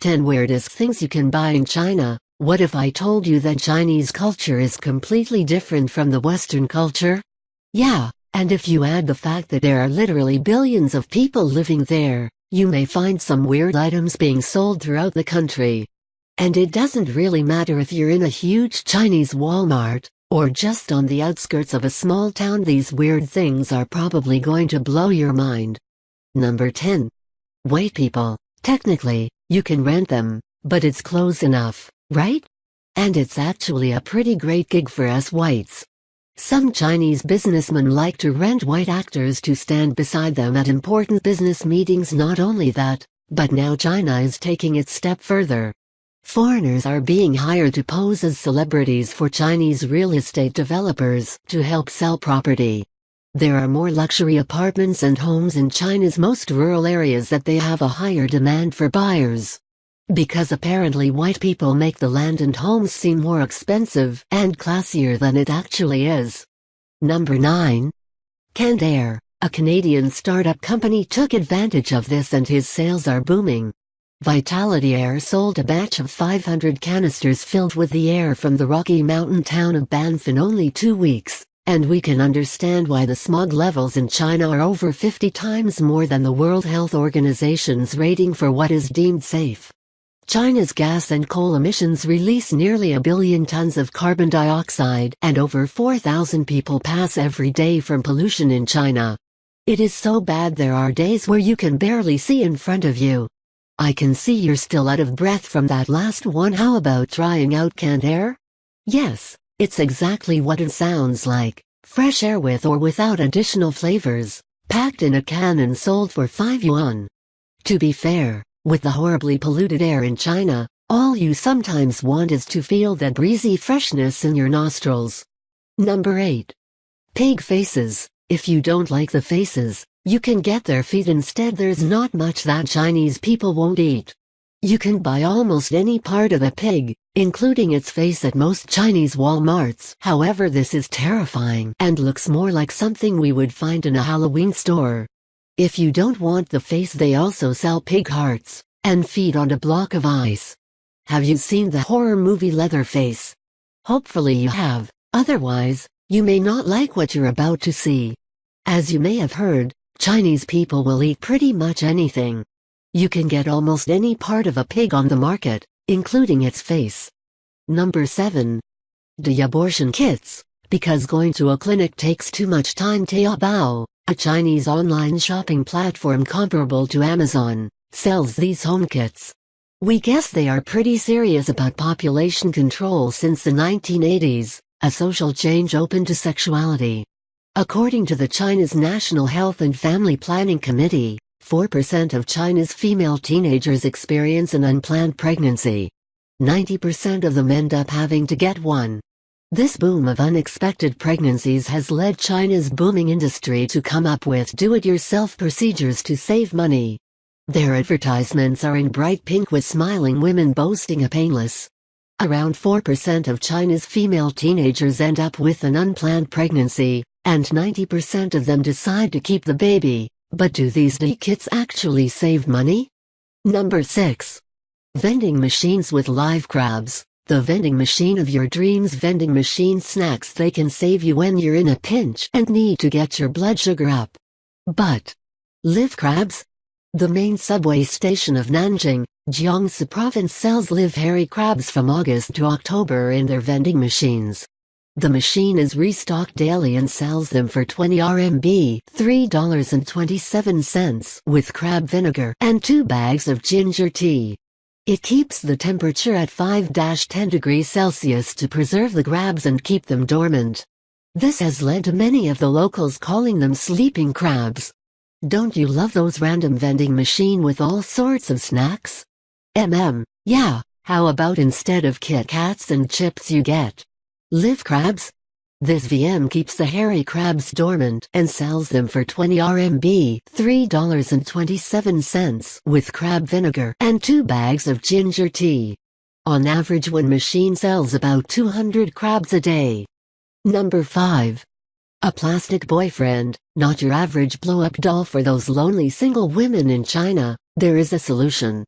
10 weirdest things you can buy in China. What if I told you that Chinese culture is completely different from the Western culture? Yeah, and if you add the fact that there are literally billions of people living there, you may find some weird items being sold throughout the country. And it doesn't really matter if you're in a huge Chinese Walmart, or just on the outskirts of a small town, these weird things are probably going to blow your mind. Number 10. White people. Technically, you can rent them, but it's close enough, right? And it's actually a pretty great gig for us whites. Some Chinese businessmen like to rent white actors to stand beside them at important business meetings. Not only that, but now China is taking it a step further. Foreigners are being hired to pose as celebrities for Chinese real estate developers to help sell property. There are more luxury apartments and homes in China's most rural areas that they have a higher demand for buyers. Because apparently white people make the land and homes seem more expensive and classier than it actually is. Number 9. Canned Air. A Canadian startup company took advantage of this and his sales are booming. Vitality Air sold a batch of 500 canisters filled with the air from the Rocky Mountain town of Banff in only 2 weeks, and we can understand why the smog levels in China are over 50 times more than the World Health Organization's rating for what is deemed safe. China's gas and coal emissions release nearly 1 billion tons of carbon dioxide, and over 4,000 people pass every day from pollution in China. It is so bad there are days where you can barely see in front of you. I can see you're still out of breath from that last one. How about trying out canned air? Yes, it's exactly what it sounds like. Fresh air with or without additional flavors, packed in a can and sold for 5 yuan. To be fair, with the horribly polluted air in China, all you sometimes want is to feel that breezy freshness in your nostrils. Number 8. Pig faces. If you don't like the faces, you can get their feet instead. There's not much that Chinese people won't eat. You can buy almost any part of a pig, including its face, at most Chinese Walmarts. However, this is terrifying and looks more like something we would find in a Halloween store. If you don't want the face, they also sell pig hearts and feed on a block of ice. Have you seen the horror movie Leatherface? Hopefully you have, otherwise, you may not like what you're about to see. As you may have heard, Chinese people will eat pretty much anything. You can get almost any part of a pig on the market, including its face. Number 7. De-abortion kits. Because going to a clinic takes too much time. Taobao, a Chinese online shopping platform comparable to Amazon, sells these home kits. We guess they are pretty serious about population control since the 1980s, a social change open to sexuality. According to the China's National Health and Family Planning Committee, 4% of China's female teenagers experience an unplanned pregnancy. 90% of them end up having to get one. This boom of unexpected pregnancies has led China's booming industry to come up with do-it-yourself procedures to save money. Their advertisements are in bright pink with smiling women boasting a painless. Around 4% of China's female teenagers end up with an unplanned pregnancy, and 90% of them decide to keep the baby. But do these kits actually save money? Number 6. Vending machines with live crabs. The vending machine of your dreams. Vending machine snacks. They can save you when you're in a pinch and need to get your blood sugar up. But live crabs? The main subway station of Nanjing, Jiangsu province, sells live hairy crabs from August to October in their vending machines. The machine is restocked daily and sells them for 20 RMB, $3.27, with crab vinegar and 2 bags of ginger tea. It keeps the temperature at 5-10 degrees Celsius to preserve the crabs and keep them dormant. This has led to many of the locals calling them sleeping crabs. Don't you love those random vending machine with all sorts of snacks? Yeah, how about instead of Kit Kats and chips you get live crabs? This VM keeps the hairy crabs dormant and sells them for 20 RMB, $3.27, with crab vinegar and 2 bags of ginger tea. On average, one machine sells about 200 crabs a day. Number 5. A plastic boyfriend. Not your average blow-up doll for those lonely single women in China. There is a solution.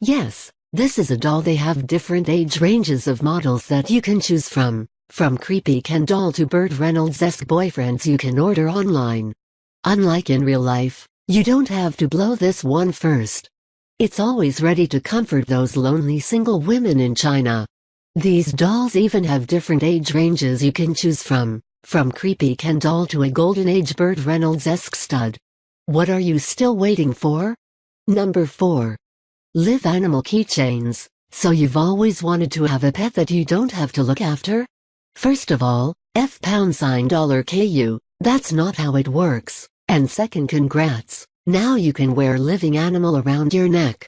Yes, This is a doll. They have different age ranges of models that you can choose from creepy Ken doll to Burt Reynolds-esque boyfriends you can order online. Unlike in real life, you don't have to blow this one first. It's always ready to comfort those lonely single women in China. These dolls even have different age ranges you can choose from creepy Ken doll to a golden age Burt Reynolds-esque stud. What are you still waiting for? Number 4. Live animal keychains. So you've always wanted to have a pet that you don't have to look after? First of all, $KU, that's not how it works. And second, congrats, now you can wear a living animal around your neck.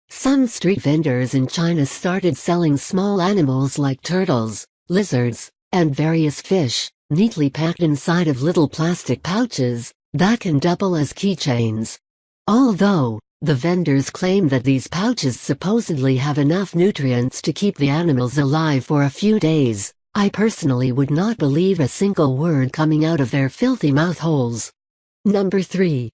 Some street vendors in China started selling small animals like turtles, lizards, and various fish, neatly packed inside of little plastic pouches that can double as keychains. Although, the vendors claim that these pouches supposedly have enough nutrients to keep the animals alive for a few days, I personally would not believe a single word coming out of their filthy mouth holes. Number 3.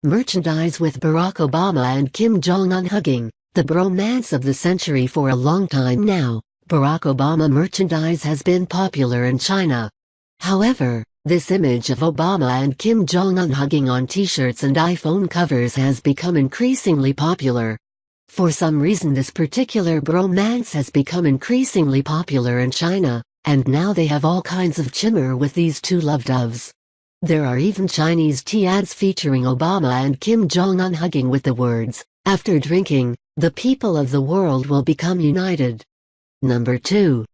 Merchandise with Barack Obama and Kim Jong-un hugging. The bromance of the century. For a long time now, Barack Obama merchandise has been popular in China. However, this image of Obama and Kim Jong-un hugging on t-shirts and iPhone covers has become increasingly popular. For some reason, this particular bromance has become increasingly popular in China, and now they have all kinds of chimmer with these two love doves. There are even Chinese tea ads featuring Obama and Kim Jong-un hugging with the words, "After drinking, the people of the world will become united." Number 2.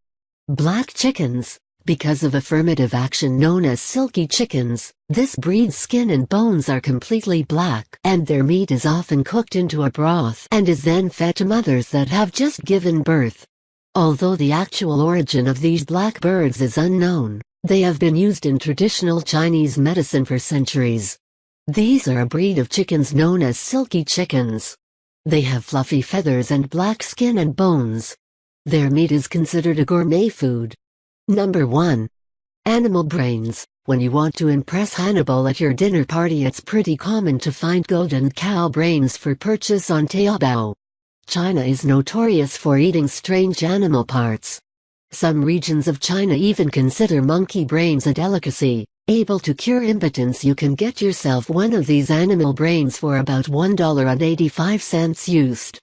Black chickens. Because of affirmative action known as silky chickens, this breed's skin and bones are completely black, and their meat is often cooked into a broth and is then fed to mothers that have just given birth. Although the actual origin of these black birds is unknown, they have been used in traditional Chinese medicine for centuries. These are a breed of chickens known as silky chickens. They have fluffy feathers and black skin and bones. Their meat is considered a gourmet food. Number 1. Animal brains. When you want to impress Hannibal at your dinner party, it's pretty common to find golden cow brains for purchase on Taobao. China is notorious for eating strange animal parts. Some regions of China even consider monkey brains a delicacy. Able to cure impotence, you can get yourself one of these animal brains for about $1.85 used.